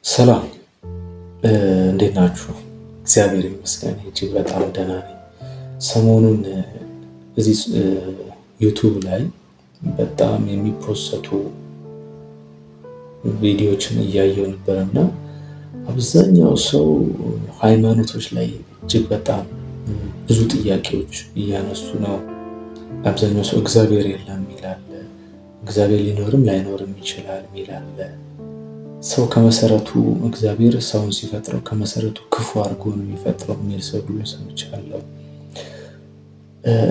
ሰላም እንዴት ናችሁ? እግዚአብሔር ይመስገን እጅግ በጣም ደህና ነኝ። ሰሞኑን እዚህ ዩቱብ ላይ በጣም የሚፖሰቱ ቪዲዮዎችን እያየሁ ነበርና አብዛኛው ሰው ሃይማኖቶች ላይ እጅግ በጣም ብዙ ጥያቄዎች እያነሱ ነው። አብዛኛው ሰው እግዚአብሔር የለም ይላል፣ እግዚአብሔር ሊኖርም ላይኖርም ይችላል ይላል። ሰው ከመሰረቱ እግዚአብሔር ሰውን ሲፈጥረው ከመሰረቱ ክፉ አድርጎ ነው የሚፈጥረው የሚል ሰው ሁሉ ሰምቻለሁ።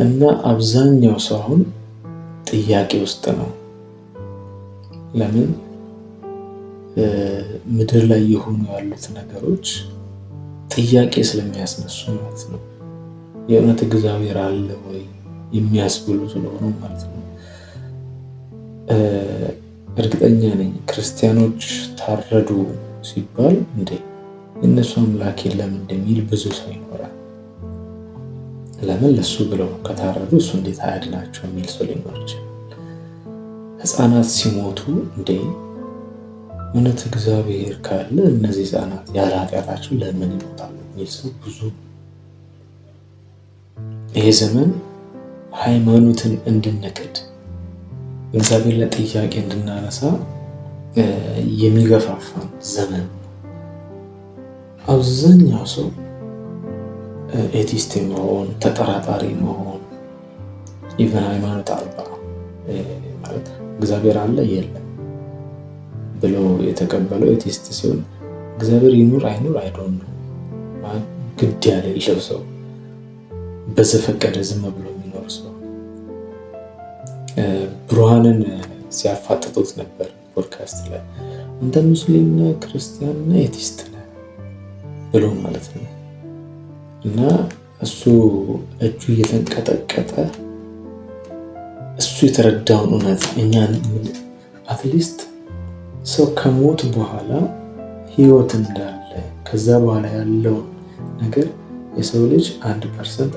እና አብዛኛው ሰው አሁን ጥያቄ ውስጥ ነው። ለምን ምድር ላይ የሆኑ ያሉት ነገሮች ጥያቄ ስለሚያስነሱ ማለት ነው። የእውነት እግዚአብሔር አለ ወይ የሚያስብሉ ስለሆኑ ማለት ነው። እርግጠኛ ነኝ ክርስቲያኖች ታረዱ ሲባል እንዴ የእነሱ አምላክ የለም እንደሚል ብዙ ሰው ይኖራል። ለምን ለሱ ብለው ከታረዱ እሱ እንዴት አያድናቸው የሚል ሰው ሊኖር ይችላል። ሕፃናት ሲሞቱ እንዴ እውነት እግዚአብሔር ካለ እነዚህ ሕፃናት ያለ ኃጢአታቸው ለምን ይሞታሉ የሚል ሰው ብዙ። ይሄ ዘመን ሃይማኖትን እንድንክድ እግዚአብሔር ለጥያቄ እንድናነሳ የሚገፋፋን ዘመን። አብዛኛው ሰው ኤቲስት መሆን፣ ተጠራጣሪ መሆን፣ ኢቨን ሃይማኖት አልባ ማለት እግዚአብሔር አለ የለም ብሎ የተቀበለው ኤቲስት ሲሆን እግዚአብሔር ይኑር አይኑር አይዶን ነው ግድ ያሌለው ሰው፣ በዘፈቀደ ዝም ብሎ የሚኖር ሰው። ብርሃንን ሲያፋጥጡት ነበር ፖድካስት ላይ አንተ ሙስሊም ነህ፣ ክርስቲያን ነህ፣ ኤቲስት ነህ ብሎ ማለት ነው። እና እሱ እጁ እየተንቀጠቀጠ እሱ የተረዳውን እውነት እኛን አትሊስት ሰው ከሞት በኋላ ህይወት እንዳለ ከዛ በኋላ ያለውን ነገር የሰው ልጅ 1%፣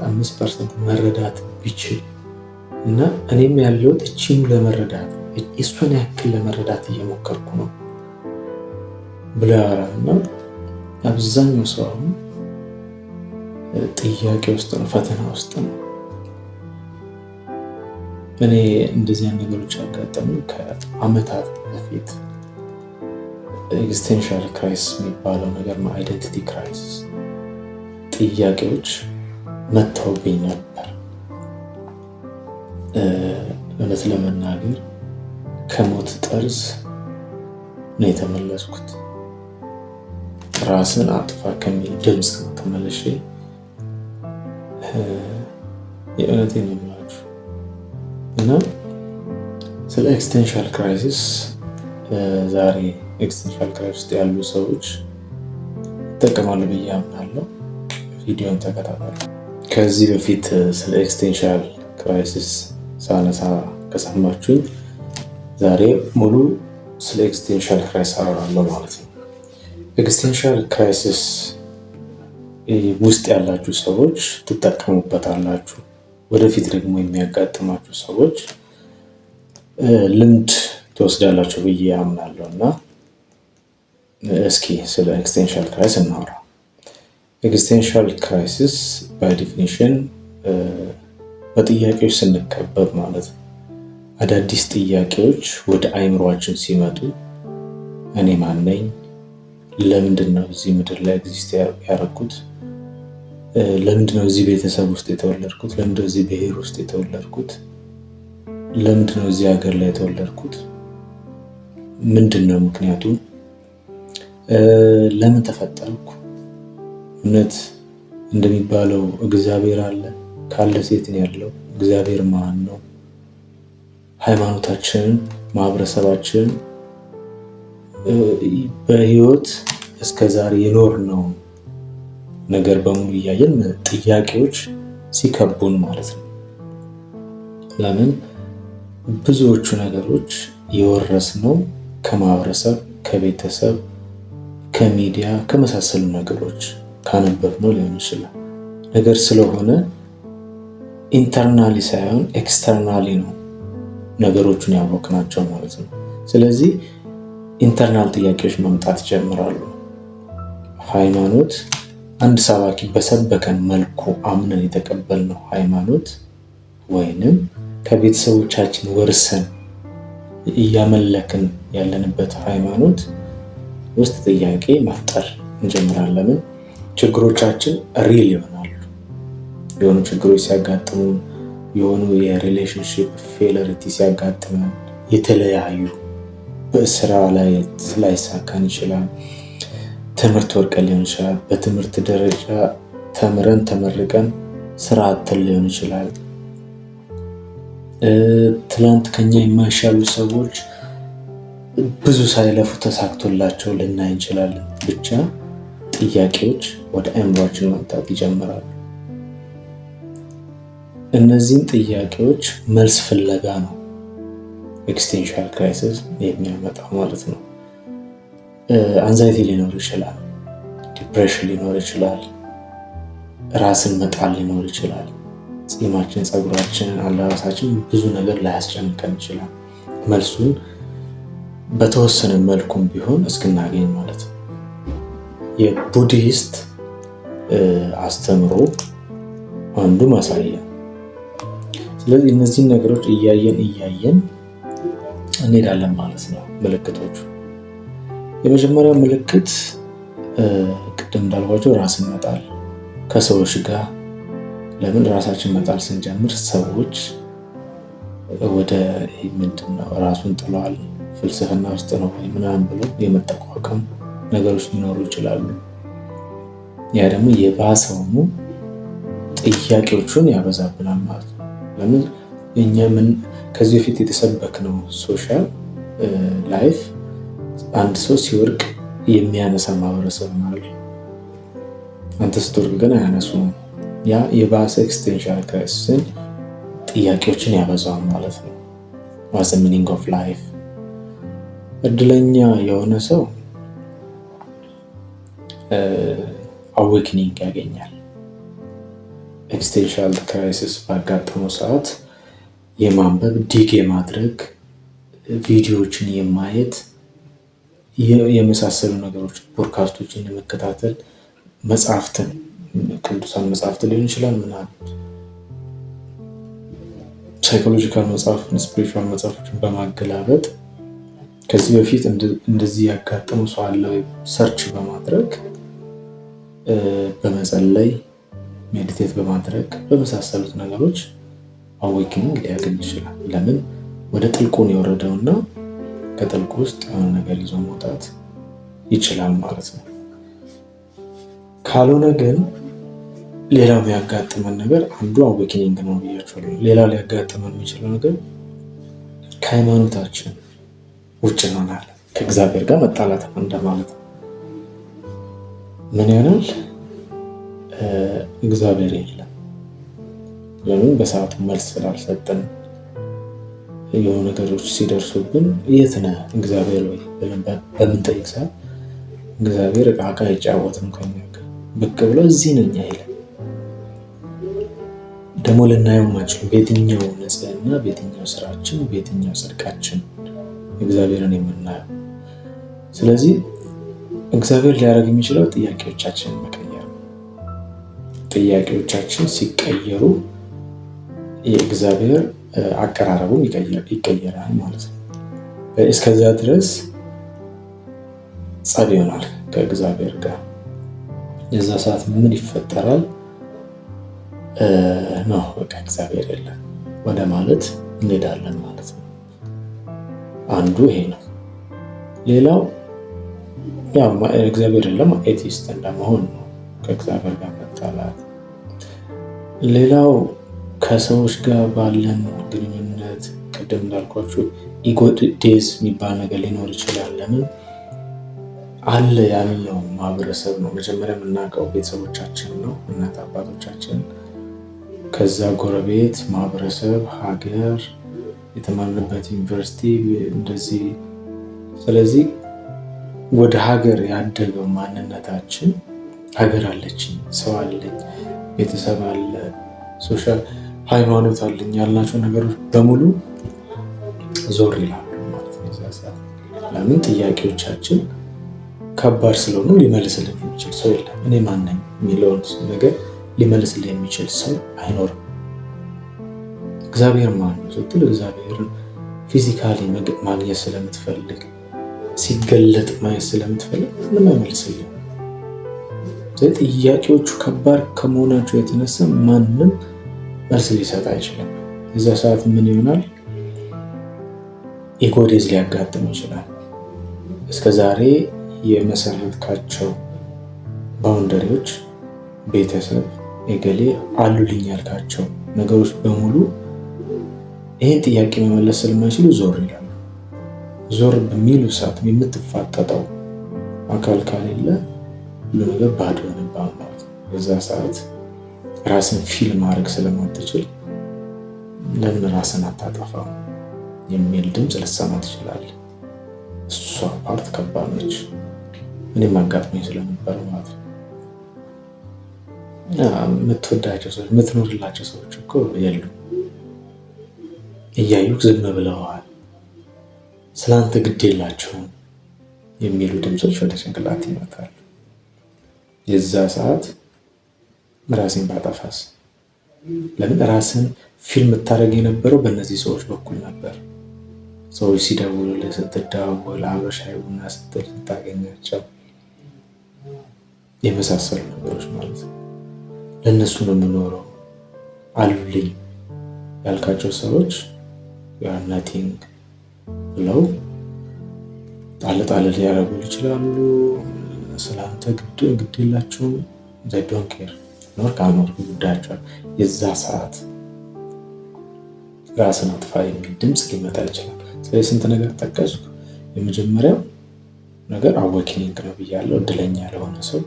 5% መረዳት ቢችል እና እኔም ያለሁት እቺኑ ለመረዳት እሱን ያክል ለመረዳት እየሞከርኩ ነው ብሎ ያወራል። እና አብዛኛው ሰው አሁን ጥያቄ ውስጥ ነው፣ ፈተና ውስጥ ነው። እኔ እንደዚህ አይነት ነገሮች ያጋጠሙ ከአመታት በፊት ኤግዚስቴንሻል ክራይሲስ የሚባለው ነገር ነው፣ አይደንቲቲ ክራይሲስ ጥያቄዎች መጥተውብኝ ነበር። እውነት ለመናገር ከሞት ጠርዝ ነው የተመለስኩት። ራስን አጥፋ ከሚል ድምፅ ነው ተመልሼ የእውነቴን ነው የምላችሁ። እና ስለ ኤግዚስቴንሻል ክራይሲስ ዛሬ ኤግዚስቴንሻል ክራይሲስ ውስጥ ያሉ ሰዎች ይጠቀማሉ ብዬ አምናለሁ። ቪዲዮን ተከታተሉ። ከዚህ በፊት ስለ ኤግዚስቴንሻል ክራይሲስ ሳነሳ ከሰማችሁኝ ዛሬ ሙሉ ስለ ኤግዚስቴንሻል ክራይሲስ አወራለሁ ማለት ነው። ኤግዚስቴንሻል ክራይሲስ ውስጥ ያላችሁ ሰዎች ትጠቀሙበታላችሁ። ወደፊት ደግሞ የሚያጋጥማችሁ ሰዎች ልምድ ትወስዳላችሁ ብዬ አምናለሁ። እና እስኪ ስለ ኤግዚስቴንሻል ክራይሲስ እናወራ። ኤግዚስቴንሻል ክራይሲስ ባይ ዲፊኒሽን በጥያቄዎች ስንከበብ ማለት ነው። አዳዲስ ጥያቄዎች ወደ አይምሯችን ሲመጡ እኔ ማን ነኝ? ለምንድን ነው እዚህ ምድር ላይ ኤግዚስት ያደረኩት? ለምንድን ነው እዚህ ቤተሰብ ውስጥ የተወለድኩት? ለምንድን ነው እዚህ ብሔር ውስጥ የተወለድኩት? ለምንድን ነው እዚህ ሀገር ላይ የተወለድኩት? ምንድን ነው ምክንያቱ? ለምን ተፈጠርኩ? እውነት እንደሚባለው እግዚአብሔር አለ? ካለ ሴት ነው ያለው? እግዚአብሔር ማን ነው? ሃይማኖታችንን፣ ማህበረሰባችን በህይወት እስከዛሬ የኖርነው ነገር በሙሉ እያየን ጥያቄዎች ሲከቡን ማለት ነው። ለምን ብዙዎቹ ነገሮች የወረስነው ከማህበረሰብ፣ ከቤተሰብ፣ ከሚዲያ ከመሳሰሉ ነገሮች ካነበብነው ሊሆን ይችላል ነገር ስለሆነ ኢንተርናሊ ሳይሆን ኤክስተርናሊ ነው ነገሮቹን ያወቅናቸው ማለት ነው። ስለዚህ ኢንተርናል ጥያቄዎች መምጣት ይጀምራሉ። ሃይማኖት አንድ ሰባኪ በሰበከን መልኩ አምነን የተቀበልነው ሃይማኖት ወይንም ከቤተሰቦቻችን ወርሰን እያመለክን ያለንበት ሃይማኖት ውስጥ ጥያቄ መፍጠር እንጀምራለን። ችግሮቻችን ሪል ይሆናሉ። የሆኑ ችግሮች ሲያጋጥሙ፣ የሆኑ የሪሌሽንሽፕ ፌለሪቲ ሲያጋጥመን፣ የተለያዩ በስራ ላይ ላይሳካን ይችላል። ትምህርት ወድቀን ሊሆን ይችላል። በትምህርት ደረጃ ተምረን ተመርቀን ስራ አጥተን ሊሆን ይችላል። ትላንት ከኛ የማይሻሉ ሰዎች ብዙ ሳይለፉ ተሳክቶላቸው ልናይ እንችላለን። ብቻ ጥያቄዎች ወደ አእምሯችን መምጣት ይጀምራሉ። እነዚህን ጥያቄዎች መልስ ፍለጋ ነው ኤክስቴንሻል ክራይሲስ የሚያመጣው ማለት ነው። አንዛይቲ ሊኖር ይችላል፣ ዲፕሬሽን ሊኖር ይችላል፣ ራስን መጣል ሊኖር ይችላል። ጺማችን፣ ፀጉራችን፣ አለባበሳችን ብዙ ነገር ላያስጨንቀን ይችላል። መልሱን በተወሰነ መልኩም ቢሆን እስክናገኝ ማለት ነው። የቡድሂስት አስተምሮ አንዱ ማሳያ። ስለዚህ እነዚህን ነገሮች እያየን እንሄዳለን ማለት ነው። ምልክቶቹ የመጀመሪያው ምልክት ቅድም እንዳልኳቸው ራስን መጣል ከሰዎች ጋር። ለምን ራሳችን መጣል ስንጀምር ሰዎች ወደ ምንድነው ራሱን ጥለዋል፣ ፍልስፍና ውስጥ ነው ወይ ምናምን ብሎ የመጠቋቀም ነገሮች ሊኖሩ ይችላሉ። ያ ደግሞ የባሰውኑ ጥያቄዎቹን ያበዛብናል ማለት ነው። ለምን እኛ ከዚህ በፊት የተሰበክነው ሶሻል ላይፍ አንድ ሰው ሲወርቅ የሚያነሳ ማህበረሰብ ማለት አንተ ስትወርቅ ግን አያነሱም። ያ የባሰ ኤክስቴንሻል ክራይሲስን ጥያቄዎችን ያበዛዋል ማለት ነው። ዋትስ ዘ ሚኒንግ ኦፍ ላይፍ። እድለኛ የሆነ ሰው አዌክኒንግ ያገኛል። ኤክስቴንሻል ክራይሲስ ባጋጠመው ሰዓት የማንበብ ዲግ የማድረግ ቪዲዮዎችን የማየት የመሳሰሉ ነገሮች፣ ፖድካስቶችን የመከታተል መጽሐፍትን፣ ቅዱሳን መጽሐፍት ሊሆን ይችላል ምናምን ሳይኮሎጂካል መጽሐፍን፣ ስፒሪቹዋል መጽሐፎችን በማገላበጥ ከዚህ በፊት እንደዚህ ያጋጠመው ሰው አለ ሰርች በማድረግ በመጸለይ ሜዲቴት በማድረግ በመሳሰሉት ነገሮች አዌክኒንግ ሊያገኝ ይችላል። ለምን ወደ ጥልቁን የወረደውና ከጥልቁ ውስጥ የሆነ ነገር ይዞ መውጣት ይችላል ማለት ነው። ካልሆነ ግን ሌላው የሚያጋጥመን ነገር አንዱ አዌክኒንግ ነው ብያቸዋለሁ። ሌላው ሊያጋጥመን የሚችለው ነገር ከሃይማኖታችን ውጭ እንሆናለን። ከእግዚአብሔር ጋር መጣላት እንደማለት ነው። ምን ይሆናል? እግዚአብሔር የለም። ለምን? በሰዓቱ መልስ ስላልሰጠን የሆኑ ነገሮች ሲደርሱብን የት ነህ እግዚአብሔር ወይ ብለን በምንጠይቅ ሰዓት እግዚአብሔር ዕቃ አይጫወትም ከኛ ጋር ብቅ ብሎ እዚህ ነኝ አይልም። ደግሞ ልናየው ማንችልም። በየትኛው ንጽህና፣ በየትኛው ስራችን፣ በየትኛው ጽድቃችን እግዚአብሔርን የምናየው። ስለዚህ እግዚአብሔር ሊያደርግ የሚችለው ጥያቄዎቻችንን መቀየር ነው። ጥያቄዎቻችን ሲቀየሩ የእግዚአብሔር አቀራረቡም ይቀየራል ማለት ነው። እስከዛ ድረስ ጸብ ይሆናል ከእግዚአብሔር ጋር። የዛ ሰዓት ምን ይፈጠራል ነው በቃ እግዚአብሔር የለም ወደ ማለት እንሄዳለን ማለት ነው። አንዱ ይሄ ነው። ሌላው ያው እግዚአብሔር የለም ኤቲስት እንደመሆን ነው፣ ከእግዚአብሔር ጋር መጣላት። ሌላው ከሰዎች ጋር ባለን ግንኙነት ቅድም እንዳልኳችሁ ኢጎ ዴዝ የሚባል ነገር ሊኖር ይችላል። ለምን አለ ያለው ማህበረሰብ ነው። መጀመሪያ የምናውቀው ቤተሰቦቻችን ነው፣ እናት አባቶቻችን፣ ከዛ ጎረቤት፣ ማህበረሰብ፣ ሀገር፣ የተማርንበት ዩኒቨርሲቲ እንደዚህ። ስለዚህ ወደ ሀገር ያደገው ማንነታችን ሀገር አለችኝ፣ ሰው አለኝ፣ ቤተሰብ አለ፣ ሶሻል ሃይማኖት አለኝ ያልናቸው ነገሮች በሙሉ ዞር ይላሉ ማለት ነው። ለምን ጥያቄዎቻችን ከባድ ስለሆኑ ሊመልስልን የሚችል ሰው የለም። እኔ ማን ነኝ የሚለውን ነገር ሊመልስልን የሚችል ሰው አይኖርም። እግዚአብሔር ማን ነው ስትል እግዚአብሔርን ፊዚካሊ ማግኘት ስለምትፈልግ ሲገለጥ ማየት ስለምትፈልግ ምንም አይመልስልም። ጥያቄዎቹ ከባድ ከመሆናቸው የተነሳ ማንም መልስ ሊሰጥ አይችልም። እዛ ሰዓት ምን ይሆናል? ኢጎዴዝ ሊያጋጥም ይችላል። እስከዛሬ የመሰረትካቸው ባውንደሪዎች፣ ቤተሰብ፣ የገሌ አሉልኝ ያልካቸው ነገሮች በሙሉ ይህን ጥያቄ መመለስ ስለማይችሉ ዞር ይላሉ። ዞር በሚሉ ሰዓት የምትፋጠጠው አካል ካሌለ ሁሉ ነገር ባዶ ይሆንብሃል ማለት ነው። በዛ ሰዓት ራስን ፊል ማድረግ ስለማትችል ለምን ራስን አታጠፋም የሚል ድምፅ ልትሰማ ትችላለህ። እሷ ፓርት ከባድ ነች። እኔም አጋጥሞኝ ስለነበረ ማለት ነው። የምትወዳቸው ሰዎች የምትኖርላቸው ሰዎች እኮ የሉም። እያዩ ዝም ብለዋል። ስለአንተ ግድ የላቸውም የሚሉ ድምፆች ወደ ጭንቅላት ይመጣሉ። የዛ ሰዓት ራሴን ባጠፋስ? ለምን ራስን ፊልም የምታደርግ የነበረው በእነዚህ ሰዎች በኩል ነበር። ሰዎች ሲደውሉልህ፣ ስትደዋወል፣ አብረህ ሻይ ቡና ስትል ስታገኛቸው የመሳሰሉ ነገሮች ማለት ነው። ለእነሱ ነው የምኖረው አሉልኝ ያልካቸው ሰዎች ናቲንግ ብለው ጣል ሊያደርጉ ይችላሉ። ስለአንተ ግድ የላቸውም። ዶንት ኬር ኖር ካልኖር ጉዳያቸዋል። የዛ ሰዓት ራስን አጥፋ የሚል ድምፅ ሊመጣ ይችላል። ስለዚህ ስንት ነገር ጠቀስኩ። የመጀመሪያው ነገር አዌኪኒንግ ነው ብያለሁ። እድለኛ ለሆነ ሰው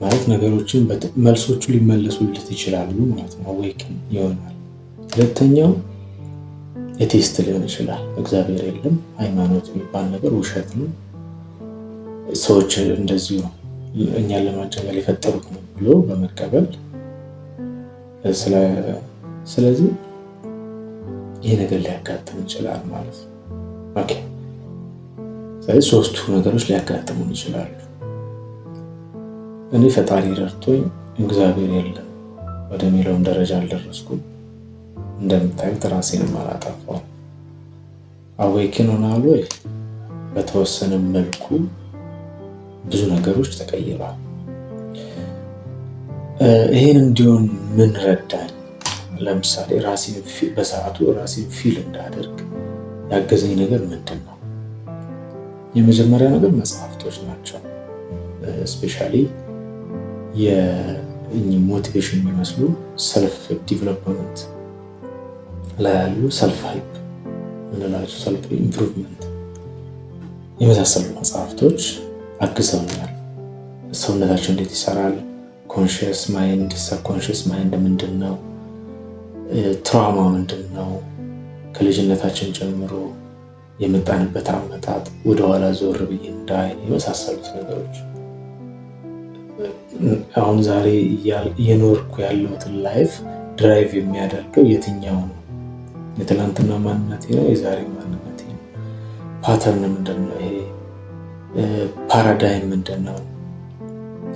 ማለት ነገሮችን መልሶቹ ሊመለሱለት ይችላሉ ማለት ነው። አዌኪን ይሆናል። ሁለተኛው የቴስት ሊሆን ይችላል። እግዚአብሔር የለም፣ ሃይማኖት የሚባል ነገር ውሸት ነው፣ ሰዎች እንደዚሁ እኛን ለማጀገል የፈጠሩት ነው ብሎ በመቀበል ስለዚህ ይህ ነገር ሊያጋጥም ይችላል ማለት ነው። ኦኬ። ስለዚህ ሶስቱ ነገሮች ሊያጋጥሙን ይችላሉ። እኔ ፈጣሪ ረድቶኝ እግዚአብሔር የለም ወደሚለውን ደረጃ አልደረስኩም። እንደምታዩት ራሴንም አላጠፋውም። አዌኪን ሆናል ወይ? በተወሰነ መልኩ ብዙ ነገሮች ተቀይረዋል። ይህን እንዲሆን ምን ረዳኝ? ለምሳሌ በሰዓቱ ራሴን ፊል እንዳደርግ ያገዘኝ ነገር ምንድን ነው? የመጀመሪያ ነገር መጽሐፍቶች ናቸው። ስፔሻሊ ሞቲቬሽን የሚመስሉ ሰልፍ ዲቨሎፕመንት ላይ ያሉ ሰልፍ ሄልፕ ምንላቸው ሰልፍ ኢምፕሩቭመንት የመሳሰሉ መጽሐፍቶች አግዘውኛል። ሰውነታቸው እንዴት ይሰራል፣ ኮንሽስ ማይንድ፣ ሰብኮንሽስ ማይንድ ምንድን ነው፣ ትራውማ ምንድን ነው፣ ከልጅነታችን ጀምሮ የመጣንበት አመጣጥ ወደኋላ ዞር ብዬ እንዳይ የመሳሰሉት ነገሮች አሁን ዛሬ እየኖርኩ ያለሁትን ላይፍ ድራይቭ የሚያደርገው የትኛው ነው? የትላንትና ማንነቴ ነው? የዛሬ ማንነቴ ነው? ፓተርን ምንድን ነው? ይሄ ፓራዳይም ምንድን ነው?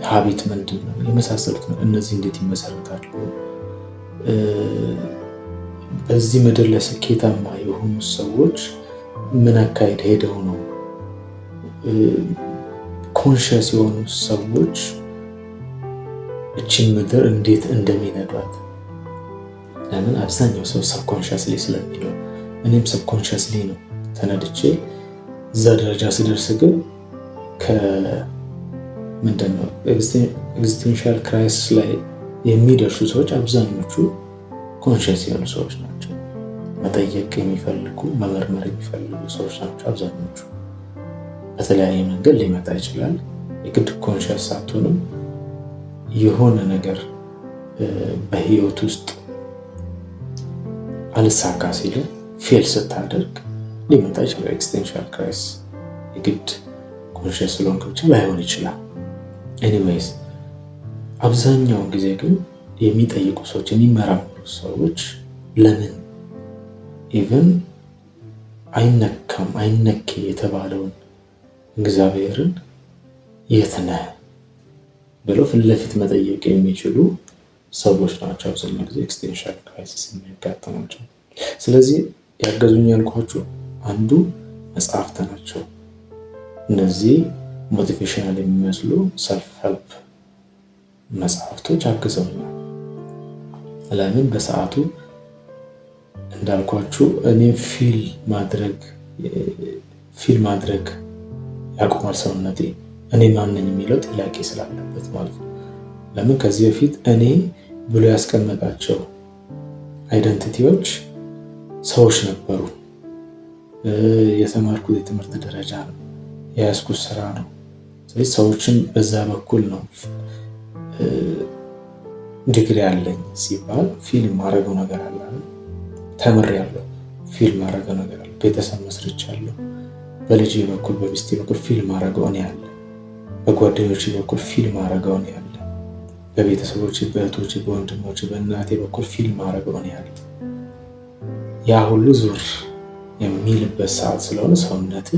ሀቢት ምንድን ነው? የመሳሰሉት ነው። እነዚህ እንዴት ይመሰረታሉ? በዚህ ምድር ላይ ስኬታማ የሆኑ ሰዎች ምን አካሄድ ሄደው ነው? ኮንሽስ የሆኑ ሰዎች እችን ምድር እንዴት እንደሚነዷት። ለምን አብዛኛው ሰው ሰብኮንሽስሊ ስለሚለው እኔም ሰብኮንሽስሊ ነው ተነድቼ እዛ ደረጃ ስደርስ ግን ምንድነው ኤግዚስቴንሻል ክራይሲስ ላይ የሚደርሱ ሰዎች አብዛኞቹ ኮንሽስ የሆኑ ሰዎች ናቸው። መጠየቅ የሚፈልጉ መመርመር የሚፈልጉ ሰዎች ናቸው አብዛኞቹ። በተለያየ መንገድ ሊመጣ ይችላል። የግድ ኮንሽስ ሳትሆንም የሆነ ነገር በህይወት ውስጥ አልሳካ ሲል ፌል ስታደርግ ሊመጣ ይችላል ኤግዚስቴንሻል ክራይሲስ። የግድ ኮንሽስ ስለሆንክ ብቻ ላይሆን ይችላል። ኤኒዌይስ አብዛኛውን ጊዜ ግን የሚጠይቁ ሰዎች፣ የሚመራመሩ ሰዎች ለምን ኢቨን አይነካም አይነኬ የተባለውን እግዚአብሔርን የት ነህ ብለው ፊት ለፊት መጠየቅ የሚችሉ ሰዎች ናቸው አብዛኛው ጊዜ ኤክስቴንሻል ክራይሲስ የሚያጋጥማቸው። ስለዚህ ያገዙኝ ያልኳችሁ አንዱ መጽሐፍት ናቸው። እነዚህ ሞቲቬሽናል የሚመስሉ ሰልፍ ሄልፕ መጽሐፍቶች አግዘውኛል። ለምን በሰዓቱ እንዳልኳችሁ እኔ ፊል ማድረግ ያቆማል ሰውነቴ። እኔ ማንኝ የሚለው ጥያቄ ስላለበት ማለት ነው። ለምን ከዚህ በፊት እኔ ብሎ ያስቀመጣቸው አይደንቲቲዎች ሰዎች ነበሩ። የተማርኩት የትምህርት ደረጃ ነው፣ የያዝኩት ስራ ነው። ስለዚህ ሰዎችን በዛ በኩል ነው ዲግሪ አለኝ ሲባል ፊልም ማድረገው ነገር አለ። ተምሬያለሁ፣ ፊልም ማድረገው ነገር አለ። ቤተሰብ መስርቻለሁ። በልጄ በኩል በሚስቴ በኩል ፊልም ማድረገው እኔ አለ። በጓደኞቼ በኩል ፊልም ማድረገው እኔ አለ። በቤተሰቦቼ፣ በእህቶቼ፣ በወንድሞቼ፣ በእናቴ በኩል ፊልም ማድረገው እኔ አለ። ያ ሁሉ ዞር የሚልበት ሰዓት ስለሆነ ሰውነት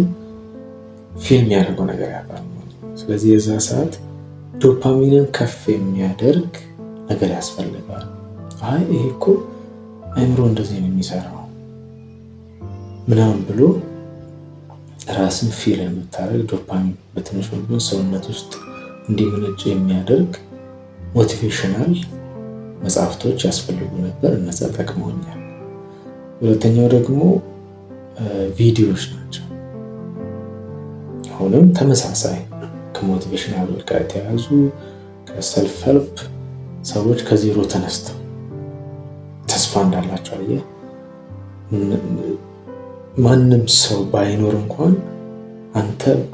ፊልም ያደርገው ነገር ያጣል። ስለዚህ የዛ ሰዓት ዶፓሚንን ከፍ የሚያደርግ ነገር ያስፈልጋል። አይ ይሄ እኮ አእምሮ እንደዚህ ነው የሚሰራው ምናምን ብሎ ራስን ፊል የምታደርግ ዶፓሚን በትንሽ ቢሆን ሰውነት ውስጥ እንዲመነጭ የሚያደርግ ሞቲቬሽናል መጽሐፍቶች ያስፈልጉ ነበር። እነዛ ጠቅመውኛል። ሁለተኛው ደግሞ ቪዲዮዎች ናቸው። አሁንም ተመሳሳይ ከሞቲቬሽናል ጋር የተያዙ ከሰልፍ ሄልፕ ሰዎች ከዜሮ ተነስተው ተስፋ እንዳላቸው አየህ። ማንም ሰው ባይኖር እንኳን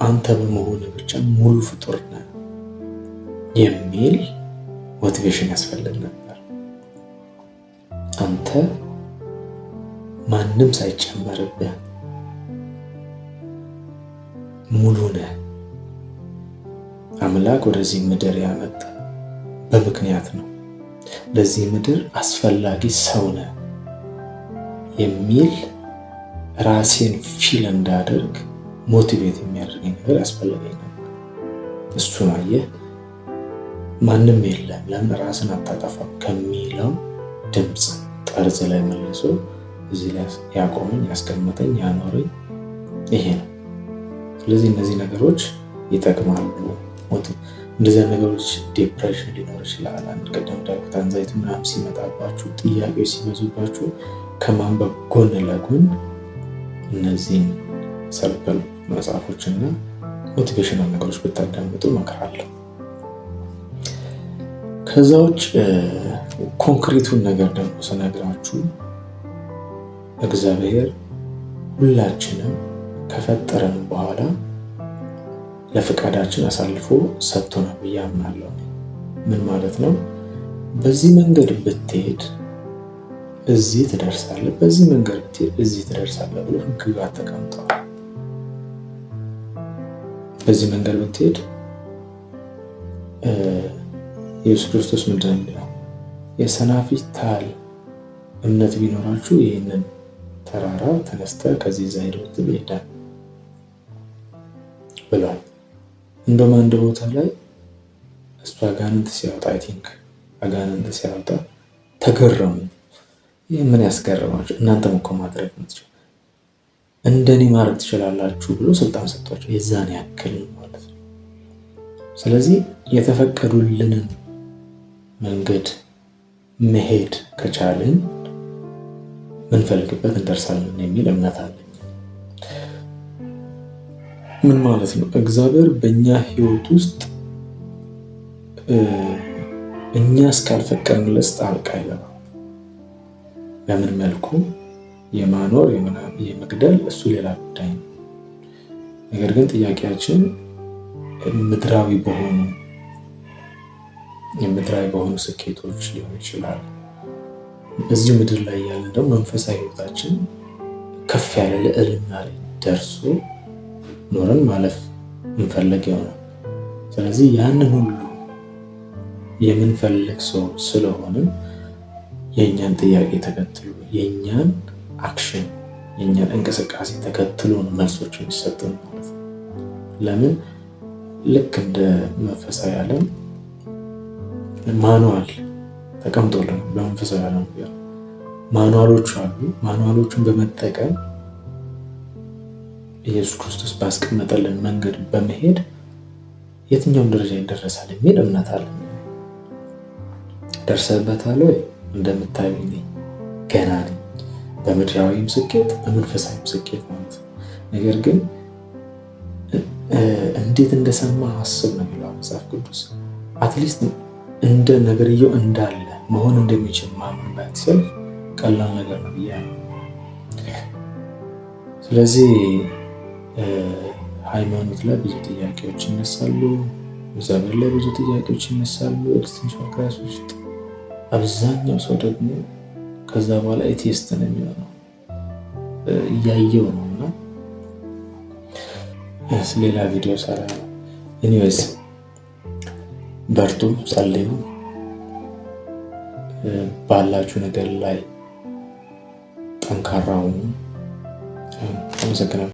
አንተ በመሆን ብቻ ሙሉ ፍጡር ነህ የሚል ሞቲቬሽን ያስፈልግ ነበር። አንተ ማንም ሳይጨመርብህ ሙሉ ነህ። አምላክ ወደዚህ ምድር ያመጣ በምክንያት ነው። ለዚህ ምድር አስፈላጊ ሰው ነህ የሚል ራሴን ፊል እንዳደርግ ሞቲቬት የሚያደርገኝ ነገር ያስፈልገኝ ነበር። እሱን አየህ። ማንም የለም ለምን ራስን አታጠፋም ከሚለው ድምፅ ጠርዝ ላይ መልሶ እዚህ ላይ ያቆመኝ፣ ያስቀመጠኝ፣ ያኖረኝ ይሄ ነው። ስለዚህ እነዚህ ነገሮች ይጠቅማሉ። እንደዚህ ነገሮች ዲፕሬሽን ሊኖር ይችላል። አንድ ቀደም እንዳልኩት አንዛይቲ ምናምን ሲመጣባችሁ፣ ጥያቄዎች ሲበዙባችሁ ከማንበብ ጎን ለጎን እነዚህን ሰልፍ ሄልፕ መጽሐፎችና ሞቲቬሽናል ነገሮች ብታዳምጡ እመክራለሁ። ከዛ ውጭ ኮንክሪቱን ነገር ደግሞ ስነግራችሁ እግዚአብሔር ሁላችንም ከፈጠረን በኋላ ለፈቃዳችን አሳልፎ ሰጥቶናል ብዬ አምናለሁ። ምን ማለት ነው? በዚህ መንገድ ብትሄድ እዚህ ትደርሳለህ፣ በዚህ መንገድ ብትሄድ እዚህ ትደርሳለህ ብሎ ሕግጋት ተቀምጠዋል። በዚህ መንገድ ብትሄድ ኢየሱስ ክርስቶስ ምንድን ነው የሚለው? የሰናፍጭ ታህል እምነት ቢኖራችሁ ይህንን ተራራ ተነስተህ ከዚህ እዛ ሂድ ብትል ይሄዳል ብሏል። እንደውም አንድ ቦታ ላይ እሱ አጋንንት ሲያወጣ አጋንንት ሲያወጣ ተገረሙ። ይህ ምን ያስገርማችሁ? እናንተም እኮ ማድረግ የምትችሉ እንደኔ ማድረግ ትችላላችሁ ብሎ ስልጣን ሰጥቷቸው የዛን ያክል ማለት ነው። ስለዚህ የተፈቀዱልንን መንገድ መሄድ ከቻልን ምንፈልግበት እንደርሳለን የሚል እምነት አለኝ። ምን ማለት ነው? እግዚአብሔር በእኛ ህይወት ውስጥ እኛ እስካልፈቀድንለት ጣልቃ አይገባም። በምን መልኩ የማኖር የመግደል እሱ ሌላ ጉዳይ ነው። ነገር ግን ጥያቄያችን ምድራዊ በሆኑ ስኬቶች ሊሆን ይችላል። በዚህ ምድር ላይ ያለን ደግሞ መንፈሳዊ ህይወታችን ከፍ ያለ ልዕልና ላይ ደርሶ ኖረን ማለፍ እንፈልግ ይሆናል። ስለዚህ ያንን ሁሉ የምንፈልግ ሰው ስለሆነ የእኛን ጥያቄ ተከትሎ የእኛን አክሽን የእኛን እንቅስቃሴ ተከትሎ ነው መልሶች የሚሰጡን ማለት ነው። ለምን ልክ እንደ መንፈሳዊ ዓለም ማኑዋል ተቀምጦልን በመንፈሳዊ ዓለም ማኑዋሎች አሉ። ማኑዋሎቹን በመጠቀም ኢየሱስ ክርስቶስ ባስቀመጠልን መንገድ በመሄድ የትኛውም ደረጃ ይደረሳል የሚል እምነት አለ። ደርሰበታል ወይ? እንደምታዩኝ ገና ነኝ፣ በምድራዊም ስኬት በመንፈሳዊም ስኬት ማለት ነው። ነገር ግን እንዴት እንደሰማ አስብ ነው የሚለው መጽሐፍ ቅዱስ። አትሊስት እንደ ነገርየው እንዳለ መሆን እንደሚችል ማመን ባትችል ቀላል ነገር ነው ብዬ ነው። ስለዚህ ሃይማኖት ላይ ብዙ ጥያቄዎች ይነሳሉ፣ እግዚአብሔር ላይ ብዙ ጥያቄዎች ይነሳሉ። ኤግዚስተንሻል ክራይሲስ ውስጥ አብዛኛው ሰው ደግሞ ከዛ በኋላ ኤቲስት ነው የሚሆነው፣ እያየው ነው። እና ሌላ ቪዲዮ ሰራ ነው። ኤኒዌይስ በርቱ፣ ጸልዩ፣ ባላችሁ ነገር ላይ ጠንካራ ሁኑ። አመሰግናለሁ።